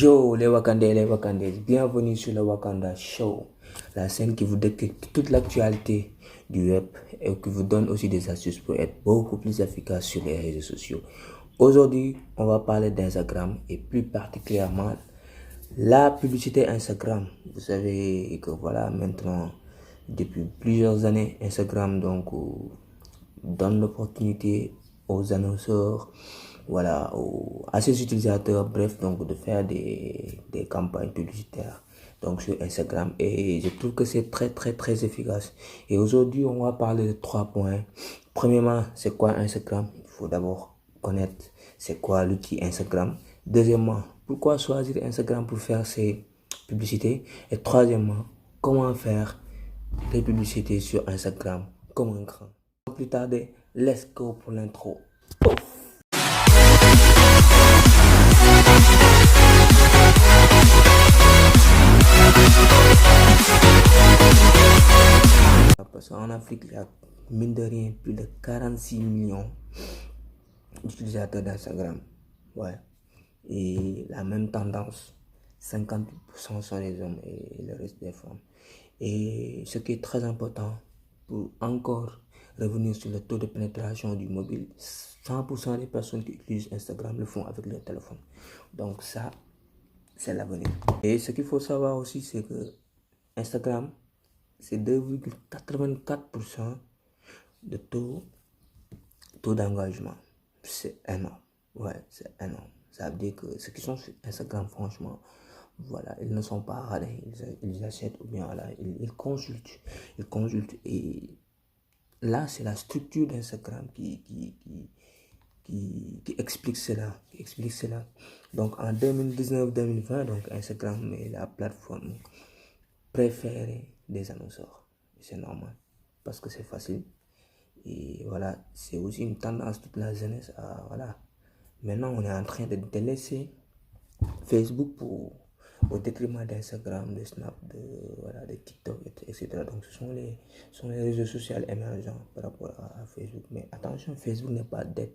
Yo les Wakandais, bienvenue sur le Wakanda Show, la scène qui vous décrypte toute l'actualité du web et qui vous donne aussi des astuces pour être beaucoup plus efficace sur les réseaux sociaux. Aujourd'hui, on va parler d'Instagram et plus particulièrement la publicité Instagram. Vous savez que voilà, maintenant, depuis plusieurs années, Instagram donne l'opportunité aux annonceurs, voilà, à ses utilisateurs, bref, donc de faire des campagnes publicitaires donc sur Instagram, et je trouve que c'est très efficace. Et aujourd'hui, on va parler de 3 points. Premièrement, c'est quoi Instagram? Il faut d'abord connaître c'est quoi l'outil Instagram. Deuxièmement, pourquoi choisir Instagram pour faire ses publicités? Et troisièmement, comment faire des publicités sur Instagram comme un grand. Sans plus tarder, let's go pour l'intro. Parce qu'en Afrique, il y a mine de rien plus de 46 millions d'utilisateurs d'Instagram. Ouais. Et la même tendance, 58% sont les hommes et le reste des femmes. Et ce qui est très important pour encore revenir sur le taux de pénétration du mobile, 100% des personnes qui utilisent Instagram le font avec leur téléphone. Donc ça, c'est l'avenir. Et ce qu'il faut savoir aussi, c'est que Instagram, c'est 2,84% de taux d'engagement. C'est énorme. Ouais, c'est énorme. Ça veut dire que ceux qui sont sur Instagram, franchement, voilà, ils ne sont pas radins. Ils achètent ou bien voilà, ils consultent. Ils consultent. Et là, c'est la structure d'Instagram qui explique cela. Qui explique cela. Donc en 2019-2020, donc Instagram est la plateforme préférée des annonceurs. C'est normal. Parce que c'est facile. Et voilà, c'est aussi une tendance toute la jeunesse à, voilà. Maintenant, on est en train de délaisser Facebook au détriment d'Instagram, de Snap, de TikTok, etc. Donc, ce sont les réseaux sociaux émergents par rapport à Facebook. Mais attention, Facebook n'est pas dead.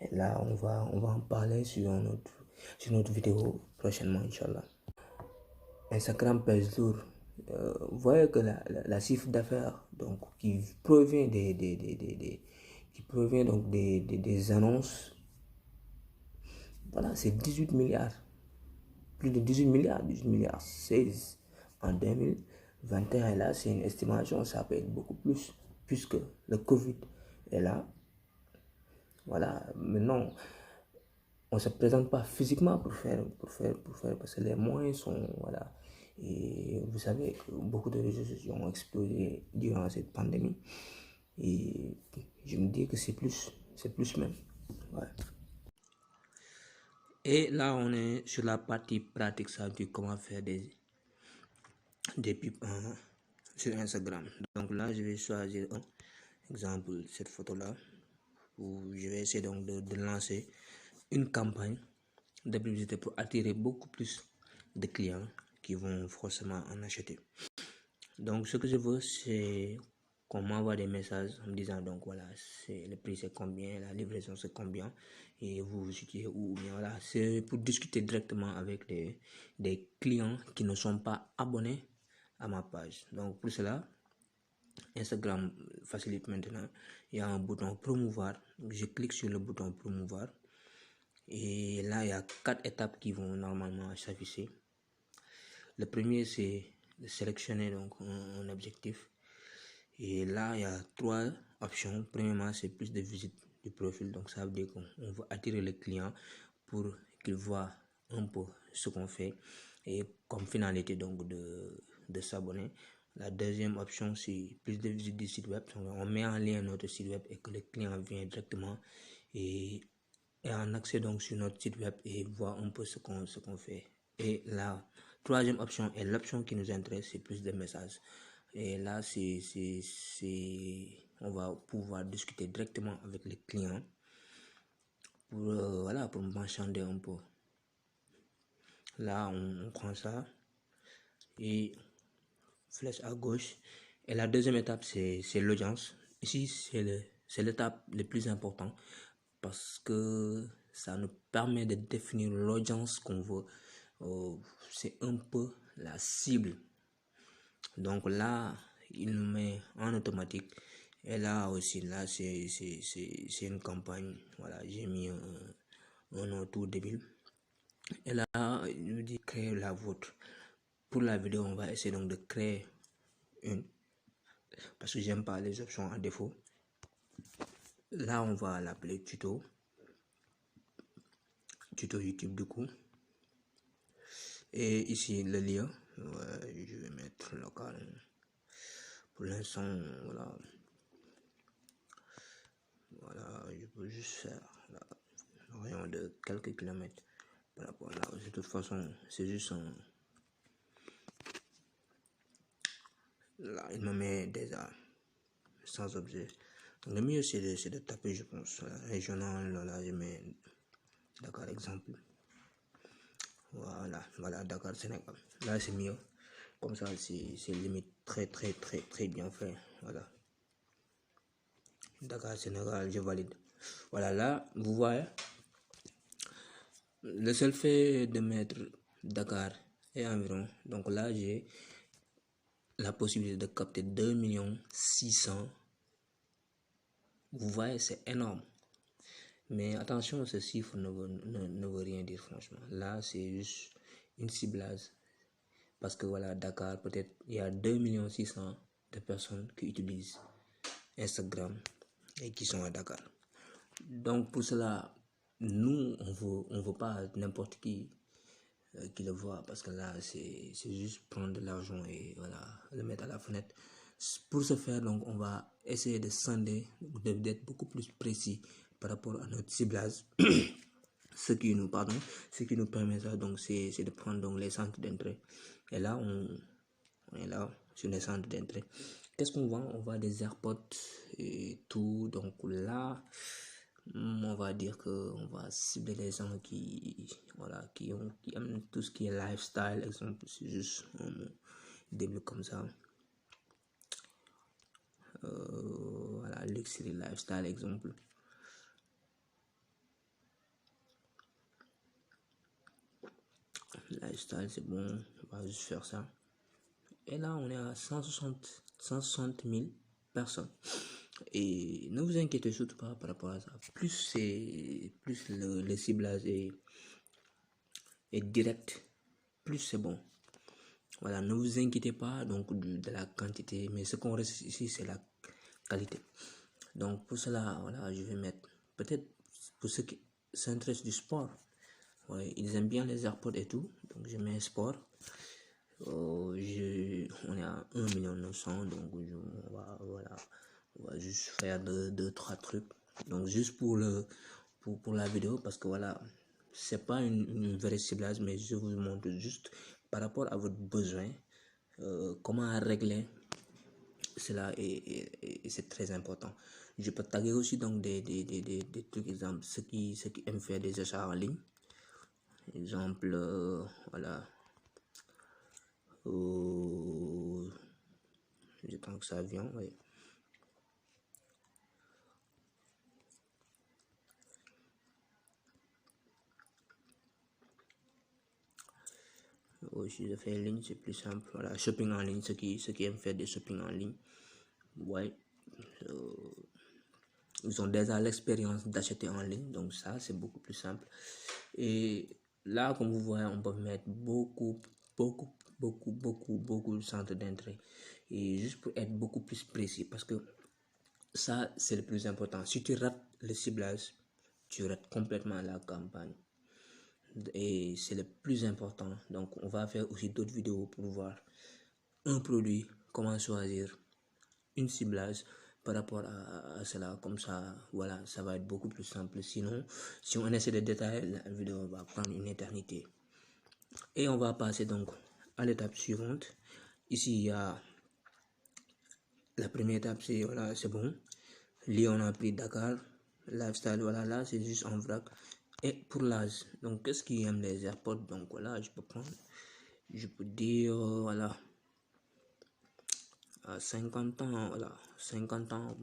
Et là, on va en parler sur notre vidéo prochainement, Inch'Allah. Instagram pèse lourd. Vous voyez que la chiffre d'affaires donc qui provient des annonces, voilà, c'est 18 milliards, plus de 18 milliards 16 en 2021. Et là, c'est une estimation, ça peut être beaucoup plus puisque le Covid est là. Voilà, maintenant on se présente pas physiquement pour faire parce que les moyens sont, voilà. Et vous savez que beaucoup de réseaux sociaux ont explosé durant cette pandémie, et je me dis que c'est plus même, ouais. Et là on est sur la partie pratique, ça veut dire comment faire des pubs sur Instagram. Donc là je vais choisir un exemple, cette photo là, où je vais essayer donc de lancer une campagne de publicité pour attirer beaucoup plus de clients qui vont forcément en acheter. Donc ce que je veux, c'est qu'on m'envoie des messages en me disant donc voilà, c'est le prix, c'est combien, la livraison c'est combien, et vous vous situez où, bien voilà. C'est pour discuter directement avec des clients qui ne sont pas abonnés à ma page. Donc pour cela, Instagram facilite maintenant. Il y a un bouton promouvoir. Je clique sur le bouton promouvoir. Et là, il y a 4 étapes qui vont normalement s'afficher. Le premier, c'est de sélectionner donc un objectif. Et là, il y a 3 options. Premièrement, c'est plus de visite du profil. Donc, ça veut dire qu'on veut attirer le client pour qu'il voit un peu ce qu'on fait. Et comme finalité, donc, de s'abonner. La deuxième option, c'est plus de visite du site web. Donc, on met en lien notre site web et que le client vient directement et en accès donc sur notre site web et voir un peu ce qu'on fait. Et la troisième option est l'option qui nous intéresse, c'est plus de messages. Et là, on va pouvoir discuter directement avec les clients pour, voilà, pour m'enchander un peu. Là, on prend ça et flèche à gauche. Et la deuxième étape, c'est l'audience. Ici, c'est l'étape la plus importante parce que ça nous permet de définir l'audience qu'on veut c'est un peu la cible. Donc là, il nous met en automatique. Et là aussi, là, c'est une campagne. Voilà, j'ai mis un nom tout débile. Et là, il nous dit créer la vôtre. Pour la vidéo, on va essayer donc de créer une. Parce que j'aime pas les options à défaut. Là, on va l'appeler tuto. Tuto YouTube du coup. Et ici, le lien. Ouais, je vais mettre local. Pour l'instant, voilà. Voilà, je peux juste faire là, un rayon de quelques kilomètres par rapport là. De toute façon, c'est juste un. Là, il me met déjà sans objet. Donc, le mieux, c'est de taper, je pense, régional. Là, je mets Dakar exemple. Voilà, Dakar Sénégal. Là, c'est mieux. Comme ça, c'est limite très bien fait. Voilà. Dakar Sénégal, je valide. Voilà, là, vous voyez. Le seul fait de mettre Dakar et environ. Donc là, j'ai la possibilité de capter 2 600 000. Vous voyez, c'est énorme. Mais attention, ce chiffre ne veut rien dire, franchement. Là, c'est juste une ciblage. Parce que voilà, Dakar, peut-être, il y a 2 600 000 de personnes qui utilisent Instagram et qui sont à Dakar. Donc, pour cela, nous, on veut pas n'importe qui le voit. Parce que là, c'est juste prendre de l'argent et voilà, le mettre à la fenêtre. Pour ce faire, donc, on va essayer de sonder, d'être beaucoup plus précis par rapport à notre ciblage. ce qui nous permet ça, donc, c'est de prendre donc, les centres d'entrée. Et là, on est là sur les centres d'entrée. Qu'est-ce qu'on vend? On vend des AirPods et tout. Donc là, on va dire qu'on va cibler les gens qui aiment tout ce qui est lifestyle. Exemple, c'est juste un début comme ça. Voilà, luxury lifestyle, exemple. Lifestyle, c'est bon, on va juste faire ça. Et là, on est à 160 000 personnes. Et ne vous inquiétez surtout pas par rapport à ça. Plus le ciblage est direct, plus c'est bon. Voilà, ne vous inquiétez pas donc de la quantité, mais ce qu'on reste ici, c'est la qualité. Donc pour cela, voilà, je vais mettre, peut-être pour ceux qui s'intéressent du sport, ouais, ils aiment bien les AirPods et tout, donc je mets sport. On est à 1,9 million, donc on va juste faire deux trois trucs. Donc juste pour la vidéo, parce que voilà, c'est pas une vraie ciblage, mais je vous montre juste par rapport à votre besoin, comment régler cela, et c'est très important. Je peux taguer aussi donc des trucs, exemple, ceux qui aiment faire des achats en ligne, exemple, voilà. J'attends que ça vienne, oui. Si je fais en ligne, c'est plus simple. Voilà, shopping en ligne, ceux qui aiment faire des shopping en ligne, ouais, ils ont déjà l'expérience d'acheter en ligne, donc ça c'est beaucoup plus simple. Et là, comme vous voyez, on peut mettre beaucoup de centres d'entrée, et juste pour être beaucoup plus précis, parce que ça c'est le plus important. Si tu rates le ciblage, tu rates complètement la campagne, et c'est le plus important. Donc on va faire aussi d'autres vidéos pour voir un produit, comment choisir une ciblage par rapport à cela. Comme ça, voilà, ça va être beaucoup plus simple. Sinon, si on essaie de détailler, la vidéo va prendre une éternité. Et on va passer donc à l'étape suivante. Ici, il y a la première étape, c'est voilà, c'est bon. Là, on a pris Dakar, lifestyle, voilà, là, c'est juste en vrac. Et pour l'âge, donc, qu'est-ce qui aime les AirPods? Donc, voilà, je peux dire, voilà, à 50 ans, voilà, 50 ans,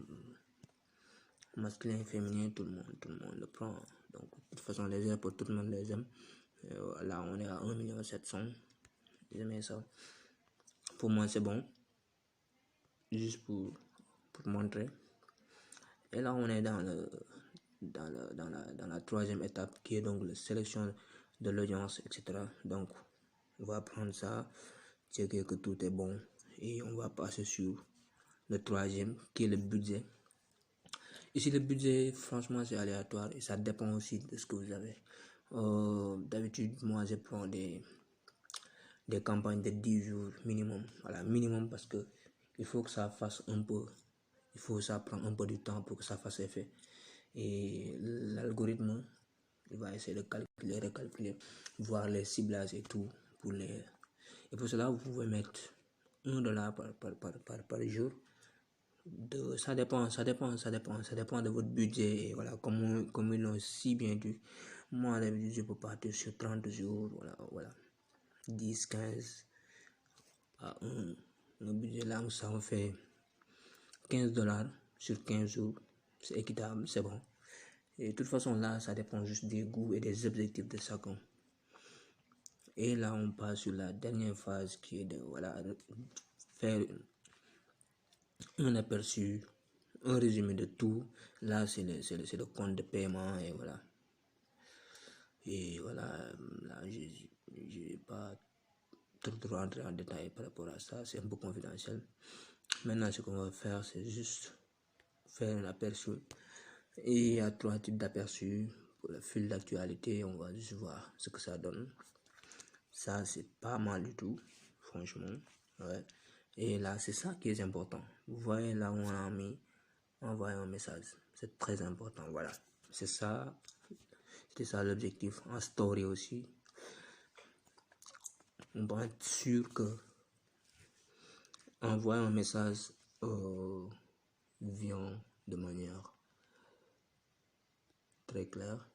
masculin, féminin, tout le monde le prend. Donc, de toute façon, les AirPods, tout le monde les aime. Là, on est à 1 700 000. Ça. Pour moi, c'est bon. Juste pour montrer. Et là, on est dans la troisième étape qui est donc la sélection de l'audience, etc. Donc, on va prendre ça, checker que tout est bon et on va passer sur le troisième qui est le budget. Ici, le budget, franchement, c'est aléatoire et ça dépend aussi de ce que vous avez. D'habitude, moi, je prends des campagnes de 10 jours minimum. Voilà, minimum parce que il faut que ça fasse un peu, ça prend un peu du temps pour que ça fasse effet. Et l'algorithme, il va essayer de calculer, recalculer, voir les ciblages et tout. Et pour cela, vous pouvez mettre $1 par jour. Ça dépend de votre budget. Et voilà, comme ils l'ont si bien dit. Moi, d'habitude, je peux partir sur 30 jours. Voilà. 10, 15 à 1. Le budget là, ça en fait $15 sur 15 jours. C'est équitable, c'est bon. Et de toute façon, là, ça dépend juste des goûts et des objectifs de chacun. Et là, on passe sur la dernière phase qui est de faire un aperçu, un résumé de tout. Là, c'est le compte de paiement et voilà. Et voilà, là, je n'ai pas trop rentrer en détail par rapport à ça. C'est un peu confidentiel. Maintenant, ce qu'on va faire, c'est juste faire un aperçu. Et il y a 3 types d'aperçus. Pour le fil d'actualité, on va juste voir ce que ça donne. Ça, c'est pas mal du tout, franchement. Ouais. Et là, c'est ça qui est important. Vous voyez là où on a mis envoyer un message. C'est très important. Voilà. C'est ça. C'était ça l'objectif. En story aussi. On doit être sûr que envoyer un message vient de manière très claire.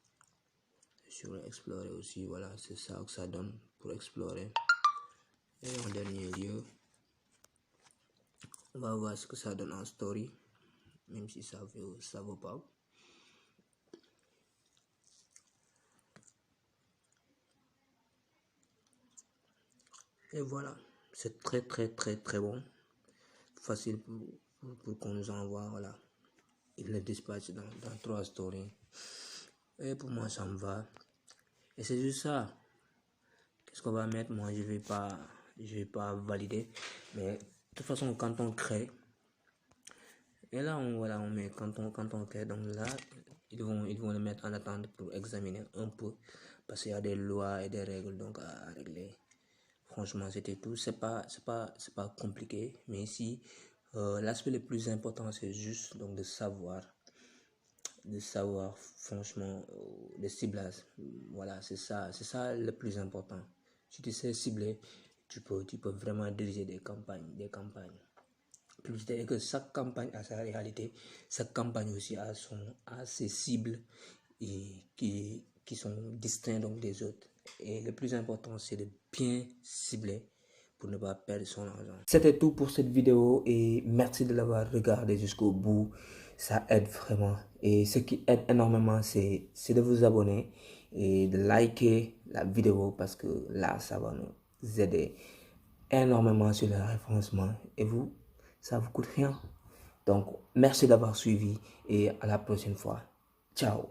Sur Explorer aussi, voilà, c'est ça que ça donne pour explorer. Et en dernier lieu, on va voir ce que ça donne en story, même si ça vaut pas. Et voilà, c'est très bon, facile pour qu'on nous envoie. Voilà, il le dispatche dans 3 stories. Et pour moi, ça me va. Et c'est juste ça. Qu'est-ce qu'on va mettre? Moi, je vais pas valider. Mais de toute façon, quand on crée, et là, on met quand on crée. Donc là, ils vont le mettre en attente pour examiner un peu. Parce qu'il y a des lois et des règles donc à régler. Franchement, c'était tout. C'est pas compliqué. Mais ici, l'aspect le plus important, c'est juste donc de savoir franchement le ciblage. Voilà, c'est ça le plus important. Si tu sais cibler, tu peux vraiment diriger des campagnes publicitaires. Et que chaque campagne a sa réalité, chaque campagne aussi a ses cibles et qui sont distincts donc des autres. Et le plus important, c'est de bien cibler pour ne pas perdre son argent. C'était tout pour cette vidéo et merci de l'avoir regardé jusqu'au bout. Ça aide vraiment. Et ce qui aide énormément, c'est de vous abonner et de liker la vidéo parce que là, ça va nous aider énormément sur le référencement. Et vous, ça vous coûte rien. Donc, merci d'avoir suivi et à la prochaine fois. Ciao.